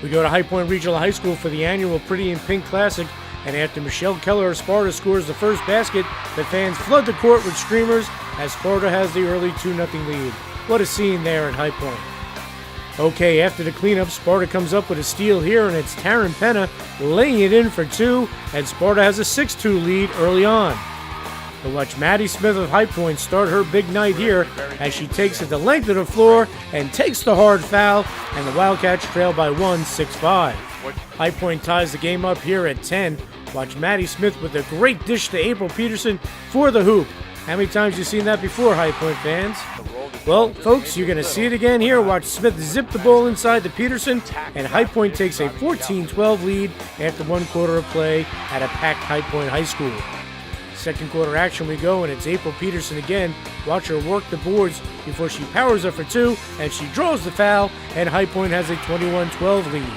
We go to High Point Regional High School for the annual Pretty in Pink Classic, and after Michelle Keller of Sparta scores the first basket, the fans flood the court with screamers as Sparta has the early 2-0 lead. What a scene there at High Point. Okay, after the cleanup, Sparta comes up with a steal here, and it's Taryn Penna laying it in for two, and Sparta has a 6-2 lead early on. But watch Maddie Smith of High Point start her big night here as she takes it the length of the floor and takes the hard foul, and the Wildcats trail by 6-5. High Point ties the game up here at 10. Watch Maddie Smith with a great dish to April Peterson for the hoop. How many times have you seen that before, High Point fans? Well, folks, you're going to see it again here. Watch Smith zip the ball inside to Peterson, and High Point takes a 14-12 lead after 1 quarter of play at a packed High Point High School. Second quarter action we go, and it's April Peterson again. Watch her work the boards before she powers up for two, and she draws the foul, and High Point has a 21-12 lead.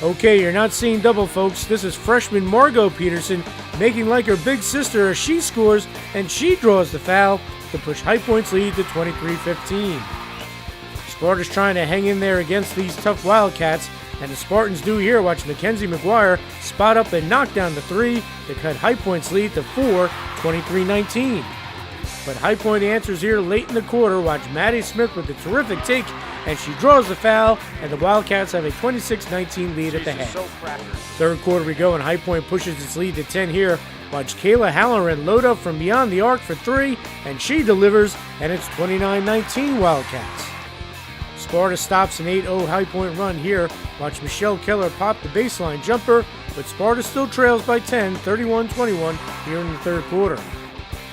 Okay, you're not seeing double, folks. This is freshman Margot Peterson making like her big sister as she scores, and she draws the foul to push High Point's lead to 23-15. Sparta's trying to hang in there against these tough Wildcats, and the Spartans do here. Watch Mackenzie McGuire spot up and knock down the three to cut High Point's lead to 4, 23-19. But High Point answers here late in the quarter. Watch Maddie Smith with a terrific take, and she draws the foul, and the Wildcats have a 26-19 lead at the half. Third quarter we go, and High Point pushes its lead to 10 here. Watch Kayla Halloran load up from beyond the arc for three, and she delivers, and it's 29-19 Wildcats. Sparta stops an 8-0 High Point run here. Watch Michelle Keller pop the baseline jumper, but Sparta still trails by 10, 31-21 here in the third quarter.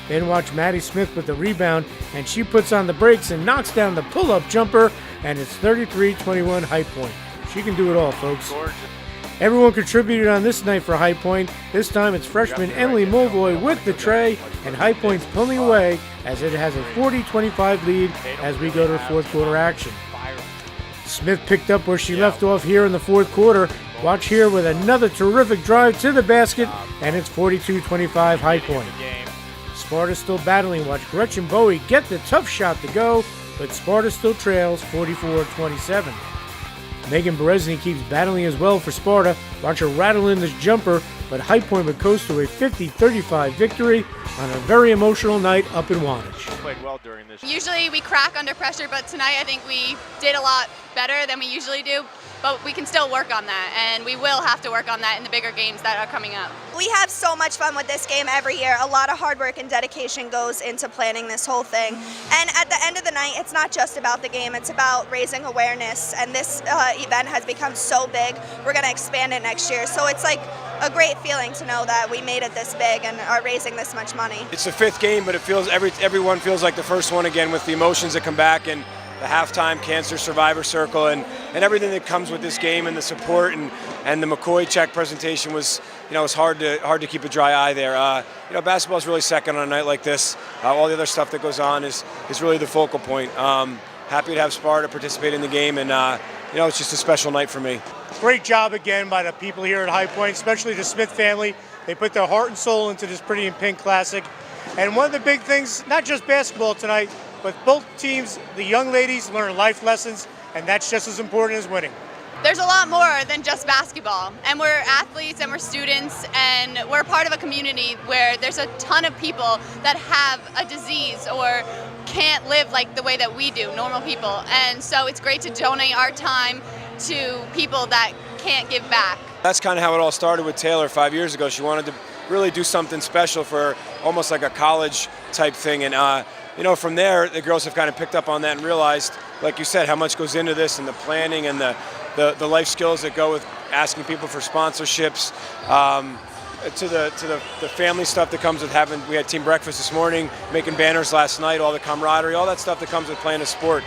Then watch Maddie Smith with the rebound, and she puts on the brakes and knocks down the pull-up jumper, and it's 33-21 High Point. She can do it all, folks. Everyone contributed on this night for High Point. This time it's freshman Emily Mulvoy with the tray, and High Point's pulling away as it has a 40-25 lead as we go to the fourth quarter action. Smith picked up where she left off here in the fourth quarter. Watch here with another terrific drive to the basket, and it's 42-25 High Point. Sparta still battling. Watch Gretchen Bowie get the tough shot to go, but Sparta still trails 44-27. Megan Berezny keeps battling as well for Sparta. Watch her rattle in this jumper, but High Point would coast to a 50-35 victory on a very emotional night up in Wantage. Usually we crack under pressure, but tonight I think we did a lot better than we usually do. But we can still work on that, and we will have to work on that in the bigger games that are coming up. We have so much fun with this game every year. A lot of hard work and dedication goes into planning this whole thing. And at the end of the night, it's not just about the game, it's about raising awareness. And this event has become so big, we're going to expand it next year. So it's like a great feeling to know that we made it this big and are raising this much money. It's the fifth game, but it feels everyone feels like the first one again with the emotions that come back and the halftime cancer survivor circle and everything that comes with this game and the support and the McCoy check presentation was, it's hard to keep a dry eye there. Basketball is really second on a night like this. All the other stuff that goes on is really the focal point. Happy to have Sparta participate in the game, and it's just a special night for me. Great job again by the people here at High Point, especially the Smith family. They put their heart and soul into this Pretty in Pink Classic. And one of the big things, not just basketball tonight, but both teams, the young ladies learn life lessons, and that's just as important as winning. There's a lot more than just basketball, and we're athletes and we're students, and we're part of a community where there's a ton of people that have a disease or can't live like the way that we do, normal people. And so it's great to donate our time to people that can't give back. That's kind of how it all started with Taylor 5 years ago. She wanted to really do something special for almost like a college type thing, and from there, the girls have kind of picked up on that and realized, like you said, how much goes into this and the planning and the life skills that go with asking people for sponsorships, to the family stuff that comes with having. We had team breakfast this morning, making banners last night, all the camaraderie, all that stuff that comes with playing a sport.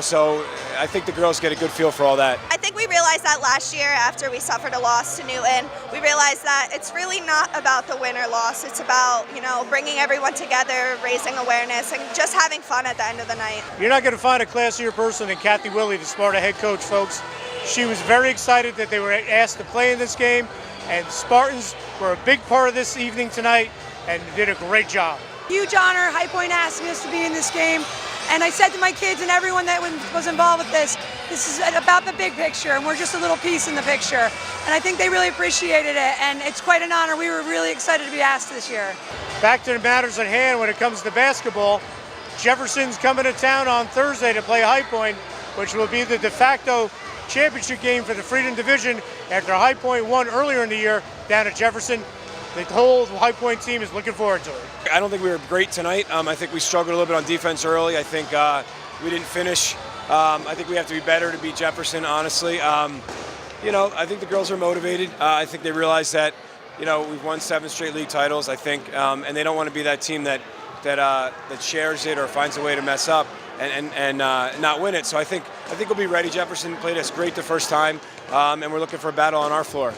So I think the girls get a good feel for all that. I think we realized that last year after we suffered a loss to Newton. We realized that it's really not about the win or loss. It's about, bringing everyone together, raising awareness, and just having fun at the end of the night. You're not going to find a classier person than Kathy Willey, the Sparta head coach, folks. She was very excited that they were asked to play in this game, and Spartans were a big part of this evening tonight and did a great job. Huge honor, High Point asking us to be in this game. And I said to my kids and everyone that was involved with this is about the big picture, and we're just a little piece in the picture. And I think they really appreciated it, and it's quite an honor. We were really excited to be asked this year. Back to the matters at hand when it comes to basketball. Jefferson's coming to town on Thursday to play High Point, which will be the de facto championship game for the Freedom Division after High Point won earlier in the year down at Jefferson. The whole High Point team is looking forward to it. I don't think we were great tonight. I think we struggled a little bit on defense early. I think we didn't finish. I think we have to be better to beat Jefferson, honestly. I think the girls are motivated. I think they realize that, we've won 7 straight league titles, I think, and they don't want to be that team that shares it or finds a way to mess up and not win it. So I think we'll be ready. Jefferson played us great the first time, and we're looking for a battle on our floor.